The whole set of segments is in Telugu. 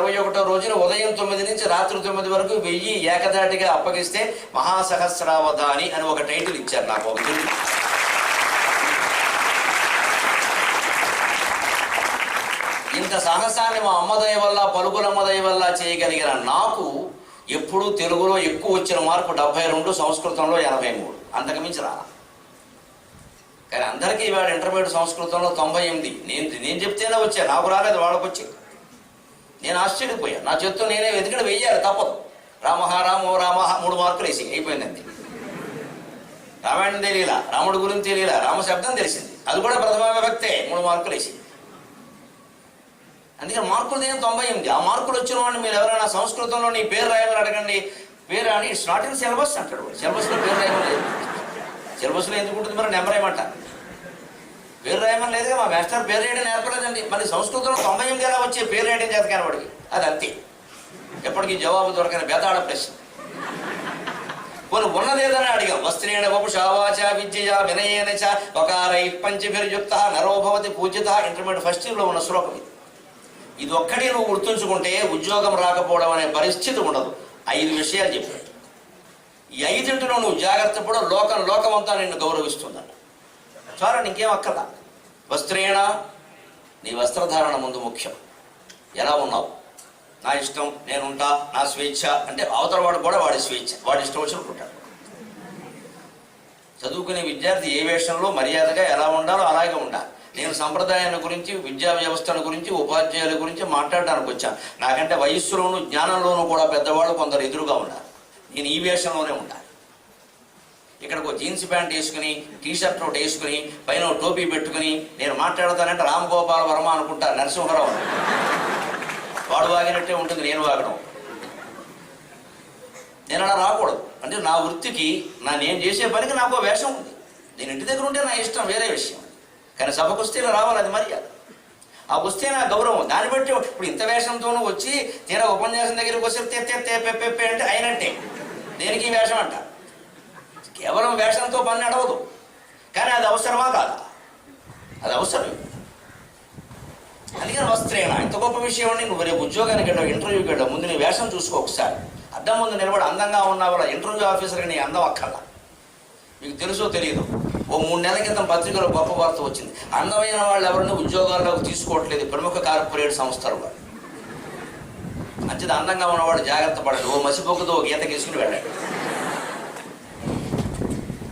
21వ రోజున ఉదయం 9 నుంచి రాత్రి 9 వరకు 1000 ఏకదాటిగా అప్పగిస్తే మహాసహస్రావధాని అని ఒక టైటిల్ ఇచ్చారు నాకు. ఒక ఇంత సాహసాన్ని మా అమ్మదయ వల్ల, పలుకులమ్మదయ వల్ల చేయగలిగిన నాకు ఎప్పుడూ తెలుగులో ఎక్కువ వచ్చిన మార్కు 72, సంస్కృతంలో 83, అంతకుమించి రాలా. కానీ అందరికీ ఇవాళ ఇంటర్మీడియట్ సంస్కృతంలో 98. నేను చెప్తేనే వచ్చా, నాకు రాలేదు, వాళ్ళకి వచ్చి నేను ఆశ్చర్యపోయాను. నా చేత్తో నేనే వెతికిన వెయ్యాలి, తప్పదు. రామ రామో రామ 3 మార్కులు వేసి అయిపోయిందండి. రామాయణం తెలియలా, రాముడి గురించి తెలియలా, రామ శబ్దం తెలిసింది, అది కూడా ప్రథమ విభక్తే, 3 మార్కులు వేసి. అందుకని మార్కులు నేను 98. ఆ మార్కులు వచ్చిన వాడిని మీరు ఎవరైనా సంస్కృతంలో నీ పేరు రాయమని అడగండి, పేరు అని ఇట్స్ నాట్ ఇన్ సిలబస్ అంటాడు. సిలబస్లో పేరు రాయమని లేదు. సిలబస్లో ఎందుకు ఉంటుంది మరి, నెంబర్ ఏమంట, పేరు రాయమని లేదుగా. మా మాస్టర్ పేరు రాయడం నేర్పలేదండి. మరి సంస్కృతంలో 98 ఎలా వచ్చే పేరు రాయడం చేత కానీ వాడికి, అది అంతే. ఎప్పటికీ జవాబు దొరకని బేతాళ ప్రశ్న. కొన్ని ఉన్నదేదని అడిగాం. వస్త్రేణ వపుషావాచ విద్యయా వినయేన చ వకారై పంచభిర్యుక్త నరోభవతి పూజ్యత. ఇంటర్మీడియట్ ఫస్ట్ ఇయర్లో ఉన్న శ్లోకం ఇది. ఇది ఒక్కడే నువ్వు గుర్తుంచుకుంటే ఉద్యోగం రాకపోవడం అనే పరిస్థితి ఉండదు. 5 విషయాలు చెప్పాడు. ఈ 5 నువ్వు జాగ్రత్త పడు, లోకమంతా నిన్ను గౌరవిస్తుందన్న. చాలా నీకేం అక్కర్లా. వస్త్రేణ, నీ వస్త్రధారణ ముందు ముఖ్యం. ఎలా ఉన్నావు, నా ఇష్టం, నేనుంటా, నా స్వేచ్ఛ అంటే అవతల వాడు కూడా వాడి స్వేచ్ఛ, వాడి ఇష్టం వచ్చినట్టు ఉంటాడు. చదువుకునే విద్యార్థి ఏ వేషంలో మర్యాదగా ఎలా ఉండాలో అలాగే ఉండాలి. నేను సంప్రదాయాన్ని గురించి, విద్యా వ్యవస్థను గురించి, ఉపాధ్యాయుల గురించి మాట్లాడడానికి వచ్చాను. నాకంటే వయస్సులోను జ్ఞానంలోనూ కూడా పెద్దవాళ్ళు కొందరు ఎదురుగా ఉన్నారు. నేను ఈ వేషంలోనే ఉండాలి. ఇక్కడికి ఒక జీన్స్ ప్యాంట్ వేసుకుని, టీషర్ట్ ఒకటి వేసుకుని, పైన టోపీ పెట్టుకుని నేను మాట్లాడతానంటే రామగోపాల వర్మ అనుకుంటారు, నరసింహరావు. వాడు వాగినట్టే ఉంటుంది నేను వాగడం. నేను అలా రాకూడదు. అంటే నా వృత్తికి, నేను చేసే పనికి నాకు వేషం ఉంది. నేను ఇంటి దగ్గర ఉంటే నా ఇష్టం, వేరే విషయం. కానీ సభకు వస్తే రావాలి, అది మర్యాద. ఆ వస్తే నా గౌరవం. దాన్ని బట్టి ఇప్పుడు ఇంత వేషంతోనూ వచ్చి తీరా ఉపన్యాసం దగ్గరికి వస్తే పెప్పే అంటే అయినట్టే. దేనికి వేషం అంట. కేవలం వేషంతో పని నడవదు. కానీ అది అవసరమా కాదా? అది అవసరం. అందుకని వస్త్రేణ ఇంత గొప్ప విషయం అండి. నువ్వు రేపు ఉద్యోగానికి వెళ్ళావు, ఇంటర్వ్యూకి వెళ్ళావు, ముందు నీ వేషం చూసుకో ఒకసారి. అద్దం ముందు నిలబడి అందంగా ఉన్నావు. ఇంటర్వ్యూ ఆఫీసర్కి నీ అందం అక్కర్లా. మీకు తెలుసో తెలియదు, ఓ 3 నెలల క్రితం పత్రికలో గొప్ప వార్త వచ్చింది. అందమైన వాళ్ళు ఎవరిని ఉద్యోగాల్లోకి తీసుకోవట్లేదు ప్రముఖ కార్పొరేట్ సంస్థలు. వాడు మంచిది, అందంగా ఉన్నవాడు జాగ్రత్త పడండి. ఓ మసిపొక్కుతో గీత గీసుకుని వెళ్ళాడు.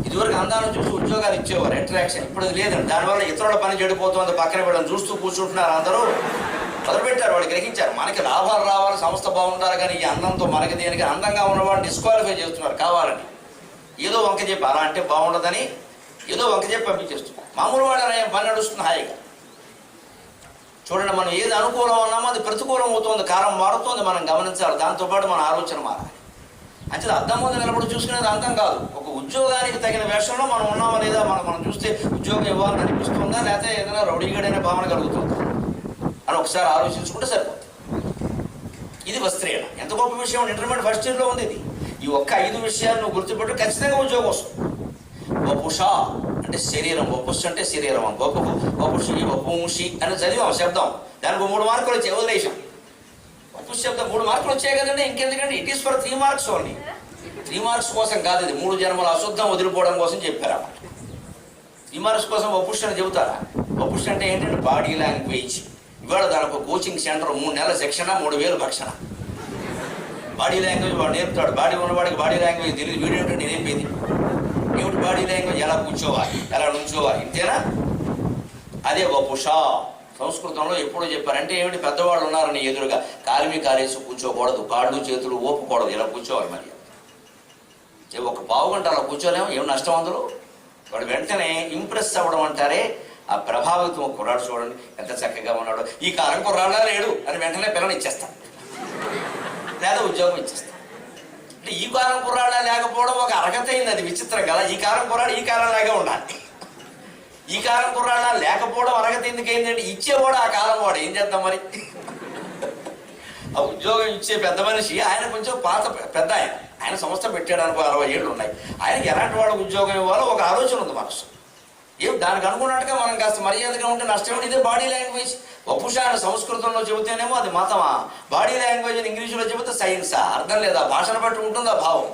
ఇదివరకు అందాలను చూసి ఉద్యోగాలు ఇచ్చేవారు, అట్రాక్షన్. ఇప్పుడు లేదండి. దానివల్ల ఇతరుల పని చెడిపోతుంది, పక్కన వీళ్ళని చూస్తూ కూర్చుంటున్నారు. అందరూ మొదలుపెట్టారు, వాళ్ళు గ్రహించారు మనకి లాభాలు రావాలి, సంస్థ బాగుండాలి. కానీ ఈ అందంతో మనకి దేనికి, అందంగా ఉన్నవాడిని డిస్క్వాలిఫై చేస్తున్నారు కావాలని. ఏదో వంక చెప్పి అలా అంటే బాగుండదని ఏదో వంక చెప్పి పంపించేస్తున్నారు. మామూలు వాళ్ళ పని నడుస్తుంది హాయిగా. చూడండి, మనం ఏది అనుకూలం అన్నామో అది ప్రతికూలం అవుతుంది. కాలం మారుతుంది, మనం గమనించాలి. దాంతోపాటు మన ఆలోచన మారాలి. అంటే అద్దం ముందు నిలబడి చూసుకునేది అందం కాదు. ఒక ఉద్యోగానికి తగిన వేషంలో మనం ఉన్నామా లేదా, మనం చూస్తే ఉద్యోగం ఇవ్వాలని అనిపిస్తుందా, లేకపోతే ఏదైనా రౌడీగడైన భావన కలుగుతుందా అని ఒకసారి ఆలోచించుకుంటే సరిపోతుంది. ఇది వస్త్రేణ. ఎంత గొప్ప విషయం. ఇంటర్మీడియట్ ఫస్ట్ ఇయర్లో ఉంది ఇది. ఈ ఒక్క 5 విషయాలు నువ్వు గుర్తుపెట్టు, ఖచ్చితంగా ఉద్యోగం వస్తుంది. వపుష అంటే శరీరం, వపుష్ అంటే శరీరం. వపుషి, వపుంషి అని చదివాం శబ్దం. దానికి 3 మార్కులు వచ్చాయి, వదిలేసాం. వపుష్ శబ్దం 3 మార్కులు వచ్చాయి కదండి. ఇంకెందుకంటే it is for 3 marks only. 3 marks కోసం కాదు ఇది. 3 జన్మల అశుద్ధం వదిలిపోవడం కోసం చెప్పారన్నమాట. 3 మార్క్స్ కోసం వపుష్ అని చెబుతారా? వపుష్ అంటే ఏంటంటే బాడీ లాంగ్వేజ్. ఇవాళ దానికి ఒక కోచింగ్ సెంటర్, 3 నెలల శిక్షణ, 3000 భక్షణ. బాడీ లాంగ్వేజ్ వాడు నేర్పుతాడు. బాడీ ఉన్నవాడికి బాడీ లాంగ్వేజ్ తెలియదు. వీడేంటో నేనేంపేది ఏమిటి బాడీ లాంగ్వేజ్, ఎలా కూర్చోవాలి, ఎలా నుంచోవాలి, ఇంతేనా? అదే వపుష. సంస్కృతంలో ఎప్పుడో చెప్పారంటే ఏమిటి, పెద్దవాళ్ళు ఉన్నారని ఎదురుగా కాలిమి కాలేసి కూర్చోకూడదు, కాళ్ళు చేతులు ఊపకూడదు, ఇలా కూర్చోవాలి. మరి ఒక పావు గంట అలా కూర్చోలేము, ఏం నష్టం అందులో. వాడు వెంటనే ఇంప్రెస్ అవ్వడం అంటారే, ఆ ప్రభావితం. కుర్రాడు చూడండి ఎంత చక్కగా ఉన్నాడు, ఈ కాలం కుర్రాడా లేడు అని వెంటనే పిల్లని ఇచ్చేస్తాం, లేదా ఉద్యోగం ఇచ్చేస్తాం. అంటే ఈ కాలం కుర్రాడా లేకపోవడం ఒక అర్హత అయింది. అది విచిత్రం కదా. ఈ కాలం కుర్రాడు ఈ కాలంలాగే ఉండాలి. ఈ కాలం కుర్రాడా లేకపోవడం అర్హత ఎందుకైందంటే ఇచ్చేవాడు ఆ కాలం వాడు. ఏం చేద్దాం మరి. ఆ ఉద్యోగం ఇచ్చే పెద్ద మనిషి ఆయన కొంచెం పాత పెద్ద ఆయన సంస్థ పెట్టాడానికి 60 ఏళ్ళు ఉన్నాయి. ఆయనకి ఎలాంటి వాళ్ళకి ఉద్యోగం ఇవ్వాలో ఒక ఆలోచన ఉంది మనసు. ఏం దానికి అనుకున్నట్టుగా మనం కాస్త మర్యాదగా ఉంటే నష్టం. ఇదే బాడీ లాంగ్వేజ్. వపుషాన్ని సంస్కృతంలో చెబితేనేమో అది మతమా, బాడీ లాంగ్వేజ్ అని ఇంగ్లీషులో చెబితే సైన్సా? అర్థం లేదా? భాషను బట్టి ఉంటుందా భావం?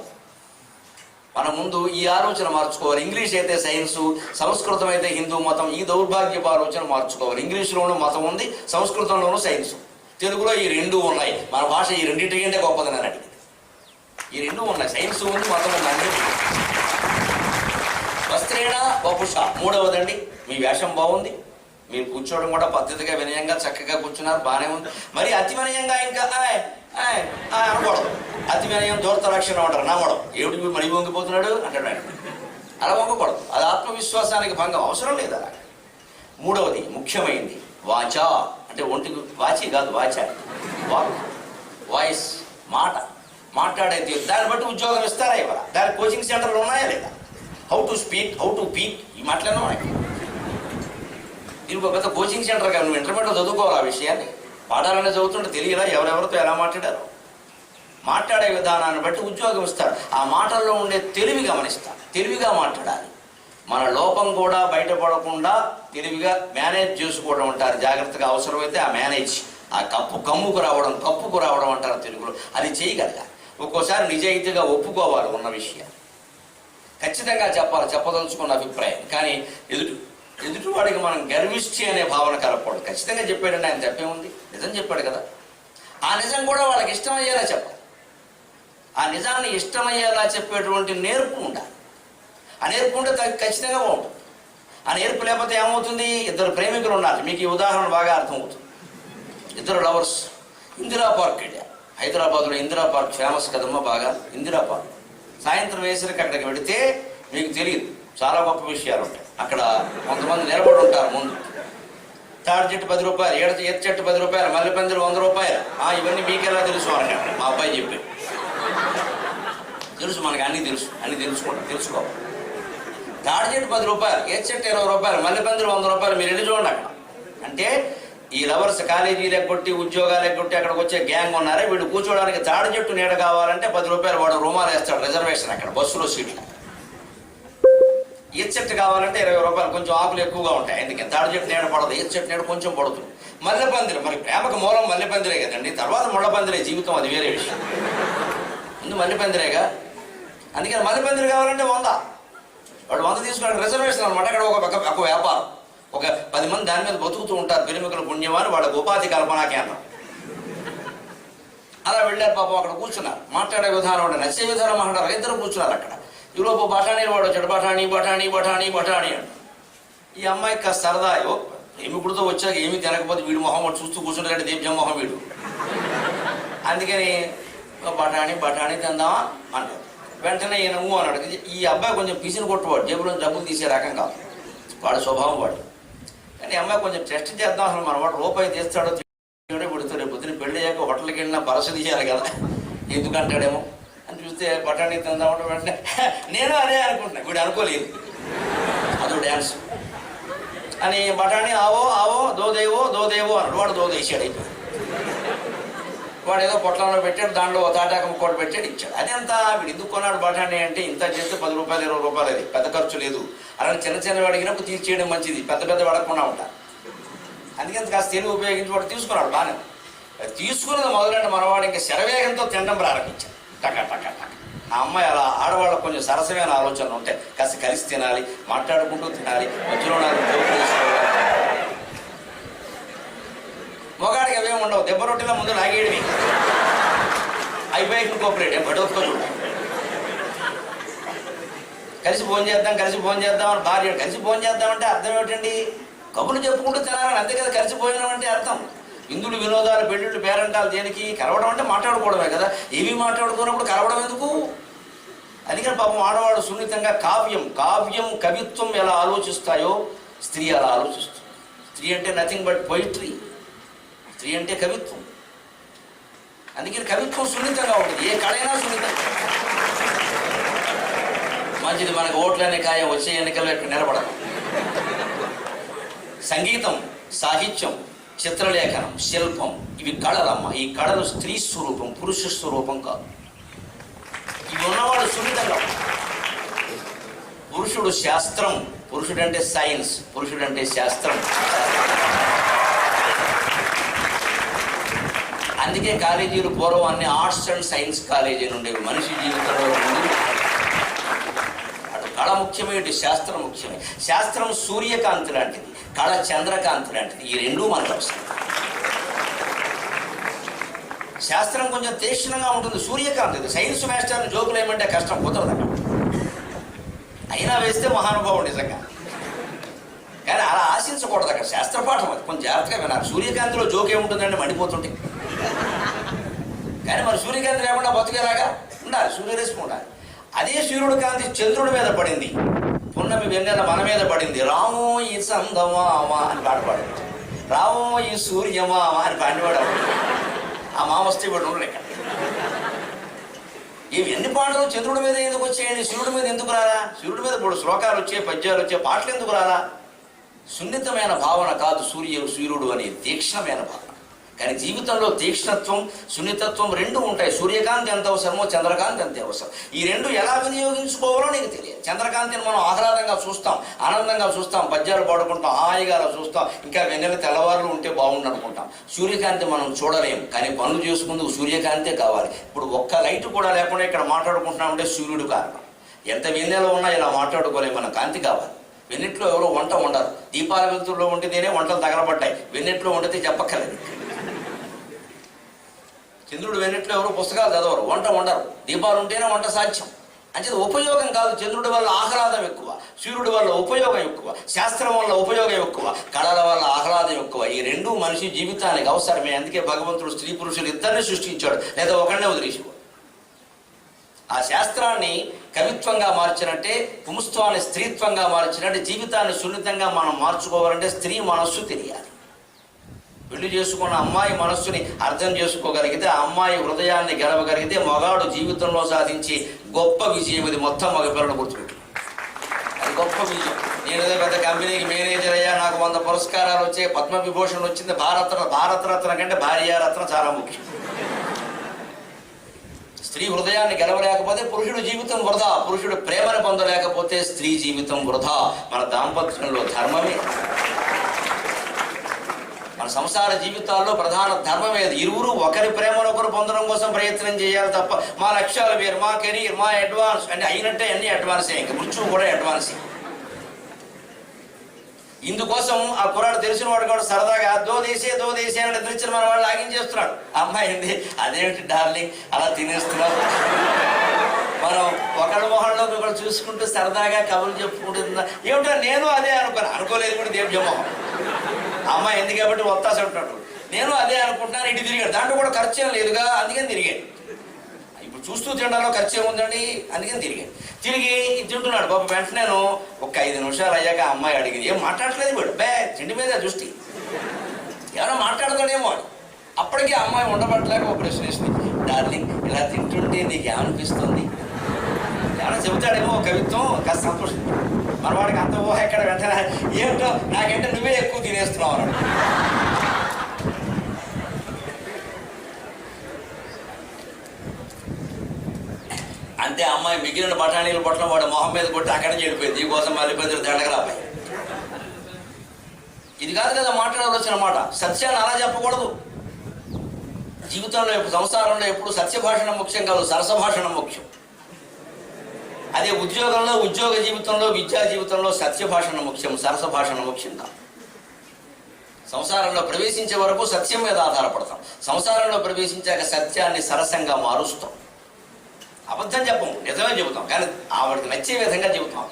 మన ముందు ఈ ఆలోచన మార్చుకోవాలి. ఇంగ్లీష్ అయితే సైన్సు, సంస్కృతం అయితే హిందూ మతం. ఈ దౌర్భాగ్యపు ఆలోచన మార్చుకోవాలి. ఇంగ్లీష్లోనూ మతం ఉంది, సంస్కృతంలోనూ సైన్సు, తెలుగులో ఈ రెండూ ఉన్నాయి. మన భాష ఈ రెండింటికంటే గొప్పది అని అడిగింది. ఈ రెండూ ఉన్నాయి, సైన్స్ ఉంది, మతం ఉంది. అన్నీ వస్త్రేణ వపుష. మూడవదండి, మీ వేషం బాగుంది, మీరు కూర్చోవడం కూడా పద్ధతిగా వినయంగా చక్కగా కూర్చున్నారు, బాగానే ఉంది. మరి అతి వినయంగా ఇంకా అనకూడదు. అతి వినయం దూరత లక్షణం అంటారు, నమ్మడం. ఏమిటి మడి వంగిపోతున్నాడు అంటాడు ఆయన. అలా వంగకూడదు, అది ఆత్మవిశ్వాసానికి భంగం, అవసరం లేదు అలా. మూడవది ముఖ్యమైనది వాచ, అంటే ఒంటికి వాచి కాదు, వాచ వాక్, వాయిస్, మాట, మాట్లాడే తీరు. దాన్ని బట్టి ఉద్యోగం ఇస్తారా ఇవ్వరా? దాని కోచింగ్ సెంటర్లు ఉన్నాయా లేదా? How to speak, how to peak, ఈ మాటలన్నా మనకి. దీనికి ఒక పెద్ద కోచింగ్ సెంటర్ కాదు, నువ్వు ఇంటర్మీడియట్లో చదువుకోవాలి ఆ విషయాన్ని. పాఠాలనే చదువుతుంటే తెలియదా ఎవరెవరితో ఎలా మాట్లాడారు? మాట్లాడే విధానాన్ని బట్టి ఉద్యోగం ఇస్తారు. ఆ మాటల్లో ఉండే తెలివి గమనిస్తారు, తెలివిగా మాట్లాడాలి. మన లోపం కూడా బయటపడకుండా తెలివిగా మేనేజ్ చేసుకోవడం అంటారు. జాగ్రత్తగా అవసరమైతే ఆ మేనేజ్, ఆ కప్పుకు రావడం అంటారు తెలుగులో. అది చేయగలగాలి. ఒక్కోసారి నిజాయితీగా ఒప్పుకోవాలి ఉన్న విషయాన్ని, ఖచ్చితంగా చెప్పాలి, చెప్పదలుచుకున్న అభిప్రాయం. కానీ ఎదుటివాడికి మనం గర్విష్టి అనే భావన కలపకూడదు. ఖచ్చితంగా చెప్పాడంటే ఆయన తప్పే ఉంది, నిజం చెప్పాడు కదా. ఆ నిజం కూడా వాళ్ళకి ఇష్టమయ్యేలా చెప్పాలి. ఆ నిజాన్ని ఇష్టమయ్యేలా చెప్పేటువంటి నేర్పు ఉండాలి. ఆ నేర్పు ఉంటే ఖచ్చితంగా బాగుంటుంది. ఆ నేర్పు లేకపోతే ఏమవుతుంది? ఇద్దరు ప్రేమికులు ఉన్నారు, మీకు ఈ ఉదాహరణ బాగా అర్థమవుతుంది. ఇద్దరు లవర్స్ ఇందిరా పార్క్ వెళ్ళారు. హైదరాబాద్లో ఇందిరా పార్క్ ఫేమస్ కదమ్మా బాగా. ఇందిరా పార్క్ సాయంత్రం వేసరికి అక్కడికి వెళితే మీకు తెలియదు, చాలా గొప్ప విషయాలు ఉంటాయి. అక్కడ కొంతమంది నిలబడి ఉంటారు ముందు. తాడి చెట్టు 10 రూపాయలు, ఈత చెట్టు 10 రూపాయలు, మల్లెపందిరు 100 రూపాయలు. ఇవన్నీ మీకెలా తెలుసు అన్నాడు మా అబ్బాయి చెప్పాడు. తెలుసు, మనకి అన్నీ తెలుసు, అన్నీ తెలుసుకోవాలి. తాడి చెట్టు 10 రూపాయలు, ఈత చెట్టు 20 రూపాయలు, మల్లెపందిరు 100 రూపాయలు. మీరు వెళ్ళి చూడండి అక్కడ. అంటే ఈ లవర్స్ కాలేజీలు ఎగ్గొట్టి ఉద్యోగాలు ఎగ్గొట్టి అక్కడికి వచ్చే గ్యాంగ్ ఉన్నారే, వీళ్ళు కూర్చోడానికి తాడి చెట్టు నీడ కావాలంటే 10 రూపాయలు వాడు రుమాలు వేస్తాడు, రిజర్వేషన్ అక్కడ బస్సులో సీట్లు. ఈత చెట్టు కావాలంటే 20 రూపాయలు, కొంచెం ఆకులు ఎక్కువగా ఉంటాయి. ఎందుకని తాడి చెట్టు నీడ పడదు, ఈత చెట్టు నీడ కొంచెం పడుతుంది. మల్లెపందిరి, మరి ప్రేమకు మూలం మల్లెపందిరే కదండి, తర్వాత ముళ్ళపందిరే జీవితం, అది వేరే విషయం. ముందు మల్లెపందిరేగా. అందుకని మల్లెపందిరి కావాలంటే 100, వాడు 100 తీసుకున్నాడు, రిజర్వేషన్ అనమాట. అక్కడ ఒక వ్యాపారం, ఒక 10 మంది దాని మీద బతుకుతూ ఉంటారు. పెరిమికల పుణ్యమాని వాళ్ళకి ఉపాధి కల్పనా కేంద్రం. అలా వెళ్ళారు పాపం, అక్కడ కూర్చున్నారు. మాట్లాడే విధానం అంటే నచ్చే విధానం మాట్లాడారు. ఇద్దరు కూర్చున్నారు అక్కడ. ఈలోపు బఠానీలు వాడు వచ్చాడు, బఠానీ అంట. ఈ అమ్మాయికి కాస్త సరదా, ప్రేమికుడితో వచ్చాక ఏమీ తినకపోతే వీడు మొహం వాడు చూస్తూ కూర్చుంటారంటే దీప్జం మొహం వీడు. అందుకని బఠానీ తిందామా అంటారు. వెంటనే ఈయన అన్నాడు. ఈ అబ్బాయి కొంచెం పిసిని కొట్టువాడు, జేబులో డబ్బులు తీసే రకం కాదు, వాడు స్వభావం వాడు. కానీ అమ్మాయి కొంచెం టెస్ట్ చేద్దాం, అసలు మన వాడు రూపాయి తీస్తాడో పెడుతూ రేపు పొద్దున పెళ్లి అయ్యాక హోటల్కి వెళ్ళినా పరస తీయాలి కదా, ఎందుకంటాడేమో అని చూస్తే బఠానీ తిందామంటే వెంటనే నేను అదే అనుకుంటున్నా, వీడు అనుకోలేదు. అదో డ్యాన్స్ అని బఠానీ ఆవో దోదేవో అన్నాడు. వాడు దోదేసాడు. అయిపోయింది. వాడు ఏదో పొట్లంలో పెట్టాడు, దాంట్లో తాటాక ముక్కోటి పెట్టాడు, ఇచ్చాడు. అదంతా వీడు ఎందుకు కొన్నాడు బఠానీ అంటే, ఇంత చేస్తే 10 రూపాయలు 20 రూపాయలు, అది పెద్ద ఖర్చు లేదు. అలాగే చిన్న అడిగినప్పుడు తీర్చేయడం మంచిది, పెద్ద అడగకుండా ఉంటారు. అందుకని కాస్త తెలివి ఉపయోగించి వాడు తీసుకున్నాడు. బాగానే తీసుకున్నది మొదలంటే మనవాడు ఇంకా శరవేగంతో తినడం ప్రారంభించాడు. టక. ఆ అమ్మాయి అలా, ఆడవాళ్ళకు కొంచెం సరసమైన ఆలోచనలు ఉంటాయి. కాస్త కలిసి తినాలి, మాట్లాడుకుంటూ తినాలి, మధ్యలో నాకు జోకులు తీసుకోవాలి. మొగాడికి అవేమి ఉండవు, దెబ్బ రొట్టెలో ముందు లాగేయడమే. అయిపోయి కోఆపరేట్ బడోత్కో చూడ. కలిసి ఫోన్ చేద్దాం అని భార్య, కలిసి ఫోన్ చేద్దామంటే అర్థం ఏమిటండి? కబుర్లు చెప్పుకుంటూ తినాలని, అంతే కదా కలిసి భోజనం అంటే అర్థం. విందులు వినోదాలు పెళ్ళిళ్ళు పేరంటాలు దేనికి? కలవడం అంటే మాట్లాడుకోవడమే కదా. ఏమీ మాట్లాడుకున్నప్పుడు కలవడం ఎందుకు? అందుకని పాపం ఆడవాడు సున్నితంగా కావ్యం కవిత్వం ఎలా ఆలోచిస్తాయో స్త్రీ అలా ఆలోచిస్తుంది. స్త్రీ అంటే నథింగ్ బట్ పొయిట్రీ, స్త్రీ అంటే కవిత్వం. అందుకని కవిత్వం సున్నితంగా ఉంటుంది, ఏ కళైనా సున్నితంగా. మంచిది, మనకు ఓట్లనే ఖాయం, వచ్చే ఎన్నికల్లో ఇక్కడ నిలబడదు. సంగీతం, సాహిత్యం, చిత్రలేఖనం, శిల్పం, ఇవి కళలమ్మ. ఈ కళలు స్త్రీ స్వరూపం, పురుష స్వరూపం కాదు. ఇవి ఉన్నవాడు సున్నితంగా. పురుషుడు శాస్త్రం, పురుషుడంటే సైన్స్, పురుషుడంటే శాస్త్రం. అందుకే కాలేజీలు పూర్వం అన్ని ఆర్ట్స్ అండ్ సైన్స్ కాలేజీలు ఉండేవి. మనిషి జీవితంలో ముందు అటు కళ ముఖ్యమే, ఇటు శాస్త్రం ముఖ్యమే. శాస్త్రం సూర్యకాంతి లాంటిది, కళ చంద్రకాంతి లాంటిది. ఈ రెండూ మనకు అవసరం. శాస్త్రం కొంచెం తీక్షణంగా ఉంటుంది, సూర్యకాంతి. సైన్స్ మాస్టర్ని జోకులు ఏమంటే కష్టం కుదరదు, అయినా వేస్తే మహానుభావుడు నిజంగా. కానీ అలా ఆశించకూడదు, అక్కడ శాస్త్రపాఠం అది, కొంచెం జాగ్రత్తగా వినాలి. సూర్యకాంతిలో జోక్ ఏముంటుందంటే మండిపోతుంటే, కానీ మరి సూర్యకాంతి లేకుండా బతుకేలాగా ఉండాలి, సూర్యరశ్మి ఉండాలి. అదే సూర్యుడి కాంతి చంద్రుడి మీద పడింది, పున్నమి వెన్నెల మన మీద పడింది. రామో ఈ సందమామ అని పాడపాడు, రామో ఈ సూర్యమామ అని పాడివాడు. ఆ మామ వస్తే ఇప్పుడు ఉండలేక ఇవి ఎన్ని పాటలు చంద్రుడి మీద ఎందుకు వచ్చాయండి, సూర్యుడి మీద ఎందుకు రాలా? సూర్యుడి మీద ఇప్పుడు శ్లోకాలు వచ్చే, పద్యాలు వచ్చే, పాటలు ఎందుకు రాలా? సున్నితమైన భావన కాదు సూర్యుడు అనేది, తీక్ష్ణమైన భావన. కానీ జీవితంలో తీక్ష్ణత్వం, సున్నితత్వం రెండు ఉంటాయి. సూర్యకాంతి ఎంత అవసరమో చంద్రకాంతి అంతే అవసరం. ఈ రెండు ఎలా వినియోగించుకోవాలో నీకు తెలియదు. చంద్రకాంతిని మనం ఆహ్లాదంగా చూస్తాం, ఆనందంగా చూస్తాం, పద్యాలు పాడుకుంటాం, హాయిగా చూస్తాం, ఇంకా వెన్నెల తెల్లవారులు ఉంటే బాగుండు అనుకుంటాం. సూర్యకాంతి మనం చూడలేము, కానీ పనులు చేసుకుందుకు సూర్యకాంతే కావాలి. ఇప్పుడు ఒక్క లైట్ కూడా లేకుండా ఇక్కడ మాట్లాడుకుంటున్నామంటే సూర్యుడు కారణం. ఎంత వెన్నెల ఉన్నా ఇలా మాట్లాడుకోలేము, మన కాంతి కావాలి. వెన్నెట్లో ఎవరో వంట ఉండరు, దీపాల వెలుతుల్లో ఉంటేనే వంటలు తగలబడ్డాయి, వెన్నెట్లో వండితే చెప్పక్కర్లేదు. చంద్రుడు వెన్నెట్లో ఎవరు పుస్తకాలు చదవరు, వంట ఉండరు, దీపాలు ఉంటేనే వంట సాధ్యం. అంటే ఉపయోగం కాదు, చంద్రుడి వల్ల ఆహ్లాదం ఎక్కువ, సూర్యుడి వల్ల ఉపయోగం ఎక్కువ, శాస్త్రం వల్ల ఉపయోగం ఎక్కువ, కళల వల్ల ఆహ్లాదం ఎక్కువ. ఈ రెండు మనిషి జీవితానికి అవసరమే. అందుకే భగవంతుడు స్త్రీ పురుషులు ఇద్దరిని సృష్టించాడు, లేదా ఒకరినే వదిలేసాడు. ఆ శాస్త్రాన్ని కవిత్వంగా మార్చినట్టే, పుంస్త్వాన్ని స్త్రీత్వంగా మార్చినట్టే జీవితాన్ని సున్నితంగా మనం మార్చుకోవాలంటే స్త్రీ మనస్సు తెలియాలి. పెళ్లి చేసుకున్న అమ్మాయి మనస్సుని అర్థం చేసుకోగలిగితే, ఆ అమ్మాయి హృదయాన్ని గెలవగలిగితే మగాడు జీవితంలో సాధించి గొప్ప విజయం. ఇది మొత్తం మగ పిల్లలు గుర్తుపెట్టు, అది గొప్ప విజయం. నేను ఏదో పెద్ద కంపెనీకి మేనేజర్ అయ్యా, నాకు 100 పురస్కారాలు వచ్చాయి, పద్మవిభూషణ్ వచ్చింది, భారతరత్న కంటే భార్యారత్న చాలా ముఖ్యం. స్త్రీ హృదయాన్ని గెలవలేకపోతే పురుషుడు జీవితం వృధా, పురుషుడు ప్రేమను పొందలేకపోతే స్త్రీ జీవితం వృధా. మన దాంపత్యంలో ధర్మమే, మన సంసార జీవితాల్లో ప్రధాన ధర్మం ఏది? ఇరువురు ఒకరి ప్రేమను ఒకరు పొందడం కోసం ప్రయత్నం చేయాలి తప్ప మా లక్ష్యాలు వేరు, మా కెరీర్, మా అడ్వాన్స్ అంటే అయినట్టే అన్ని అడ్వాన్సే, ఇంకా మృత్యువు కూడా అడ్వాన్సే. ఇందుకోసం ఆ కుర్రాడు తెలిసిన వాడు కూడా సరదాగా దోదేసే అని నిద్రించిన మన వాళ్ళు లాగించేస్తున్నాడు. అమ్మాయి ఏంది, అదేమిటి డార్లింగ్ అలా తినేస్తున్నావు. మనం ఒకళ్ళ మొహంలో ఒకళ్ళు చూసుకుంటూ సరదాగా కబుర్లు చెప్పుకుంటుందా ఏమిటో, నేను అదే అనుకోలేదు కూడా దేవ్య మొహం. అమ్మాయి ఎందుకు కాబట్టి వత్తాస ఉంటాడు, నేను అదే అనుకుంటున్నాను. ఇటు తిరిగాడు, దాంట్లో కూడా ఖర్చు ఏం లేదుగా, అందుకని తిరిగాడు. ఇప్పుడు చూస్తూ తినడంలో ఖర్చు ఏముందండి, అందుకని తిరిగాడు. తిరిగి తింటున్నాడు బాబు. వెంటనే ఒక 5 నిమిషాలు అయ్యాక అమ్మాయి అడిగింది, ఏం మాట్లాడలేదు వీడు, తిండి మీద దృష్టి, ఏమైనా మాట్లాడతాడేమో అని. అప్పటికే అమ్మాయి ఉండబట్టలేక ఒక ప్రశ్న వేసింది, డార్లింగ్ ఇలా తింటుంటే నీకు ఏమనిపిస్తుంది? ఏమైనా చెబుతాడేమో కవిత్వం, కాస్త సంతోషం. మన వాడికి అంత ఊహ ఎక్కడ, వెంటనే ఏమిటో నాకంటే నువ్వే ఎక్కువ తినేస్తున్నావు అన్నాడు. అంతే, అమ్మాయి మిగిలిన బఠానీలు పొట్టడం వాడు మొహం మీద కొట్టి అక్కడి నుంచి వెళ్ళిపోయింది. దీనికోసం మళ్ళీ పెద్దలు దండగరాబాయి. ఇది కాదు కదా మాట్లాడవలసిన మాట. సత్యాన్ని అలా చెప్పకూడదు. జీవితంలో సంసారంలో ఎప్పుడు సత్యభాషణం ముఖ్యం కాదు, సరసభాషణం ముఖ్యం. అదే ఉద్యోగంలో, ఉద్యోగ జీవితంలో, విద్యా జీవితంలో సత్యభాషణ ముఖ్యం, సరసభాషణ ముఖ్యం కాదు. సంసారంలో ప్రవేశించే వరకు సత్యం మీద ఆధారపడతాం, సంసారంలో ప్రవేశించాక సత్యాన్ని సరసంగా మారుస్తాం. అబద్ధం చెప్పము, నిజమే చెబుతాం, కానీ ఆవిడకి నచ్చే విధంగా చెబుతాం.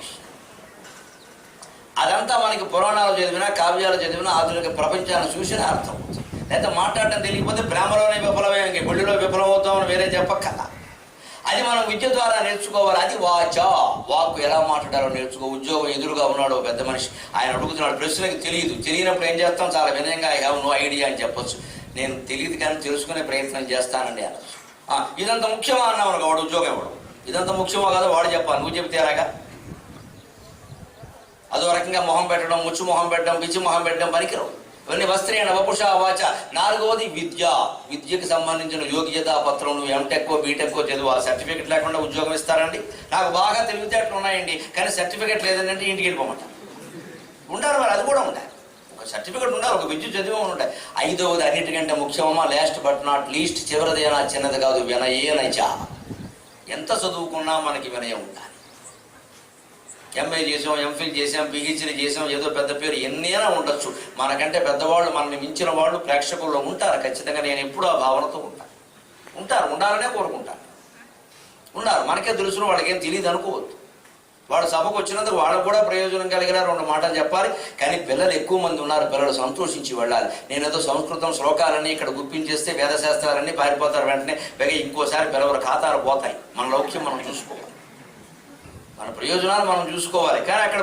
అదంతా మనకి పురాణాలు చదివినా, కావ్యాలు చదివినా, ఆధునిక ప్రపంచాన్ని చూసినా అర్థం అవుతుంది. లేకపోతే మాట్లాడటం తెలియకపోతే ప్రేమలోనే విఫలమే, ఇంక పెళ్లిలో విఫలమవుతామని వేరే చెప్పక్కర్లా. అది మనం విద్య ద్వారా నేర్చుకోవాలి. అది వాక్కు ఎలా మాట్లాడాలో నేర్చుకో. ఉద్యోగం ఎదురుగా ఉన్నాడు పెద్ద మనిషి, ఆయన అడుగుతున్నాడు, ప్రశ్నకి తెలియనప్పుడు ఏం చేస్తాం? చాలా వినయంగా ఐ హ్యావ్ నో ఐడియా అని చెప్పొచ్చు. నేను తెలియదు కానీ తెలుసుకునే ప్రయత్నం చేస్తానండి అనొచ్చు. ఇదంత ముఖ్యమా అన్నావు అనుకో, వాడు ఉద్యోగం ఇవ్వడం. ఇదంతా ముఖ్యమో కదా వాడు చెప్పాలి, నువ్వు చెబితే అలాగా. అదో రకంగా మొహం పెట్టడం, ముచ్చు మొహం పెట్టడం, పిచ్చి మొహం పెట్టడం పనికిరావు. ఇవన్నీ వస్త్రేణ వపుష వాచ. 4వది విద్య. విద్యకు సంబంధించిన యోగ్యతా పత్రం. నువ్వు ఎంటెక్కో బీటెక్కో చదువు, ఆ సర్టిఫికెట్ లేకుండా ఉద్యోగం ఇస్తారండి? నాకు బాగా తెలివితేటలు ఉన్నాయండి కానీ సర్టిఫికెట్ లేదంటే ఇంటికి వెళ్ళిపోమంట ఉంటారు. మరి అది కూడా ఉండాలి. ఒక సర్టిఫికెట్ ఉండాలి, ఒక విద్యుత్ చదివే ఉంటాయి. 5వది అన్నిటికంటే ముఖ్యమా, లాస్ట్ బట్ నాట్ లీస్ట్, చివరిదేనా చిన్నది కాదు, వినయేనైచ. ఎంత చదువుకున్నా మనకి వినయం ఉండాలి. ఎంఏ చేసాం, ఎంఫిల్ చేసాం, పిహెచ్డీ చేసాం, ఏదో పెద్ద పేరు ఎన్నైనా ఉండొచ్చు, మనకంటే పెద్దవాళ్ళు, మనల్ని మించిన వాళ్ళు ప్రేక్షకుల్లో ఉంటారు ఖచ్చితంగా. నేను ఎప్పుడూ ఆ భావనతో ఉంటారు, ఉండాలనే కోరుకుంటాను. ఉన్నారు, మనకే తెలుసు, వాళ్ళకేం తెలియదు అనుకోవద్దు. వాడు సభకు వచ్చినందుకు వాళ్ళకు కూడా ప్రయోజనం కలిగిన 2 మాటలు చెప్పాలి. కానీ పిల్లలు ఎక్కువ మంది ఉన్నారు, పిల్లలు సంతోషించి వెళ్ళాలి. నేనేదో సంస్కృతం శ్లోకాలన్నీ ఇక్కడ గుప్పించేస్తే వేదశాస్త్రాలన్నీ పారిపోతారు వెంటనే. పైగా ఇంకోసారి పిల్లల ఖాతాలు పోతాయి. మన లౌక్యం మనం చూసుకోవాలి, మన ప్రయోజనాలు మనం చూసుకోవాలి. కానీ అక్కడ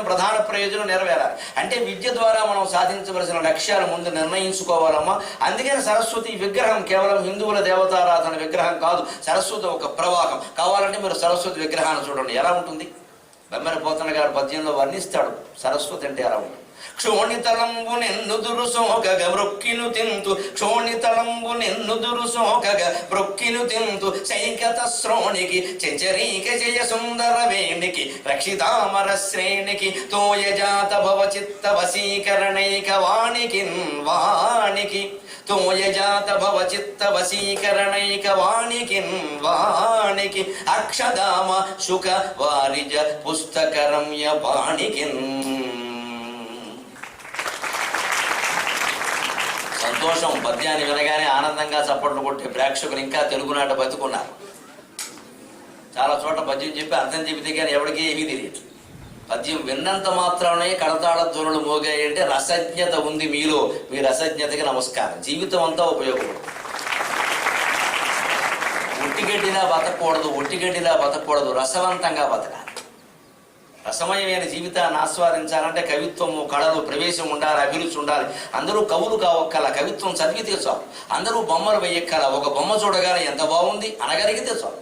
ప్రధాన ప్రయోజనం నెరవేరాలి. అంటే విద్య ద్వారా మనం సాధించవలసిన లక్ష్యాలు ముందు నిర్ణయించుకోవాలమ్మా. అందుకని సరస్వతి విగ్రహం కేవలం హిందువుల దేవతారాధన విగ్రహం కాదు, సరస్వతి ఒక ప్రవాహం. కావాలంటే మీరు సరస్వతి విగ్రహాన్ని చూడండి, ఎలా ఉంటుంది. బెమ్మరి పోతన గారు పద్యంలో వర్ణిస్తాడు సరస్వతి అంటే ఎలా ఉంటుంది. క్షోణితలంబు నెన్నుదురు సోకగ మృక్కిను తింతు, క్షోణితలంబు నెన్నుదురు సోకగ మృక్కిను తింతు, శైకత శ్రోణికి చెంచరీక జయ సుందర వేణికి రక్షితామర శ్రేణికి తోయజాత భవ చిత్త వశీకరణైక వాణికి తోయజాత భవ చిత్త వశీకరణైక వాణికి అక్షదామ శుక వారిజ పుస్తకరమ్య పాణికిన్. సంతోషం. పద్యాన్ని వినగానే ఆనందంగా చప్పట్లు కొట్టే ప్రేక్షకులు ఇంకా తెలుగునాట బతుకున్నారు. చాలా చోట్ల పద్యం చెప్పి అర్థం చెబితే కానీ ఎవరికీ ఏమీ తెలియదు. పద్యం విన్నంత మాత్రమే కడతాళ ధ్వనులు మోగాయి అంటే రసజ్ఞత ఉంది మీలో. మీ రసజ్ఞతకి నమస్కారం. జీవితం అంతా ఉపయోగపడుతుంది. ఒట్టిగడ్డిలా బతకూడదు, రసవంతంగా బతకాలి. రసమయమైన జీవితాన్ని ఆస్వాదించాలంటే కవిత్వము, కళలు ప్రవేశం ఉండాలి, అభిరుచి ఉండాలి. అందరూ కవులు కావక్కల, కవిత్వం చదివితే చాలు. అందరూ బొమ్మలు వేయక్కల, ఒక బొమ్మ చూడగానే ఎంత బాగుంది అనగలిగితే చాలు.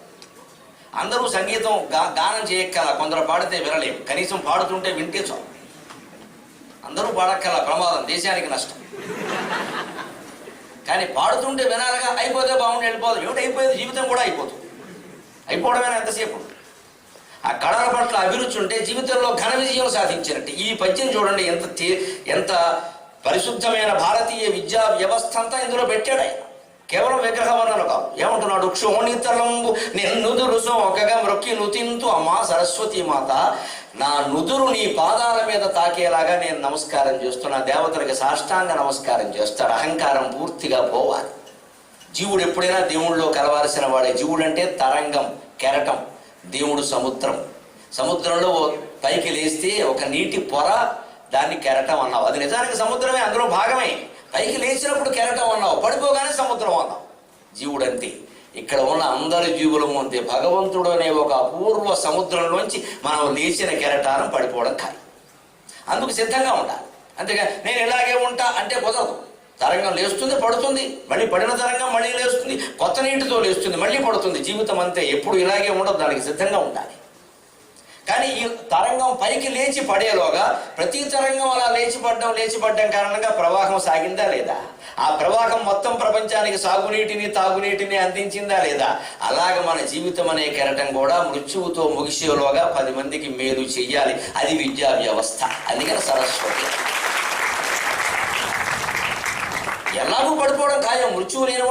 అందరూ సంగీతం గానం చేయక్కల, కొందరు పాడితే వినలేం, కనీసం పాడుతుంటే వింటే చాలు. అందరూ పాడక్కల, ప్రమాదం, దేశానికి నష్టం. కానీ పాడుతుంటే వినాలిగా, అయిపోతే బాగుండి వెళ్ళిపోదు. ఏమిటి అయిపోయేది, జీవితం కూడా అయిపోతుంది. అయిపోవడమేనా ఎంతసేపు. ఆ కళల పట్ల అభిరుచి ఉంటే జీవితంలో ఘన విజయం సాధించినట్టు. ఈ పద్యం చూడండి, ఎంత పరిశుద్ధమైన భారతీయ విద్యా వ్యవస్థ అంతా ఇందులో పెట్టాడు ఆయన. కేవలం విగ్రహవర్ణలు కాదు. ఏమంటున్నాడు, క్షోణితలంబు నిన్నుదురు సోకగా మృక్కిను తింతు. అమ్మా సరస్వతి మాత, నా నుదురు నీ పాదాల మీద తాకేలాగా నేను నమస్కారం చేస్తున్నా. దేవతలకి సాష్టాంగ నమస్కారం చేస్తాడు. అహంకారం పూర్తిగా పోవాలి. జీవుడు ఎప్పుడైనా దేవుళ్ళలో కలవాల్సిన వాడే. జీవుడు అంటే తరంగం, కెరటం. దేవుడు సముద్రం. సముద్రంలో పైకి లేస్తే ఒక నీటి పొర, దాన్ని కెరటం అన్నావు. అది నిజానికి సముద్రమే, అందులో భాగమే. పైకి లేచినప్పుడు కెరటం అన్నావు, పడిపోగానే సముద్రం అన్నావు. జీవుడు అంతే. ఇక్కడ ఉన్న అందరి జీవులము అంతే. భగవంతుడు అనే ఒక అపూర్వ సముద్రంలోంచి మనం లేచిన కెరటానం పడిపోవడం ఖాయం. అందుకు సిద్ధంగా ఉండాలి. అంతేగా నేను ఇలాగే ఉంటా అంటే కుదరదు. తరంగం లేస్తుంది, పడుతుంది, మళ్ళీ పడిన తరంగం మళ్ళీ లేస్తుంది, కొత్త నీటితో లేస్తుంది, మళ్ళీ పడుతుంది. జీవితం అంతే, ఎప్పుడు ఇలాగే ఉండదు. దానికి సిద్ధంగా ఉండాలి. కానీ ఈ తరంగం పైకి లేచి పడేలోగా ప్రతి తరంగం అలా లేచిపడ్డం కారణంగా ప్రవాహం సాగిందా లేదా, ఆ ప్రవాహం మొత్తం ప్రపంచానికి సాగునీటిని తాగునీటిని అందించిందా లేదా, అలాగ మన జీవితం అనే కెరటం కూడా మృత్యువుతో ముగిసేలోగా 10 మందికి మేలు చెయ్యాలి. అది విద్యా వ్యవస్థ. అందుకని సరస్వతి. ఎలాగూ పడిపోవడం ఖాయం. మృత్యువు లేని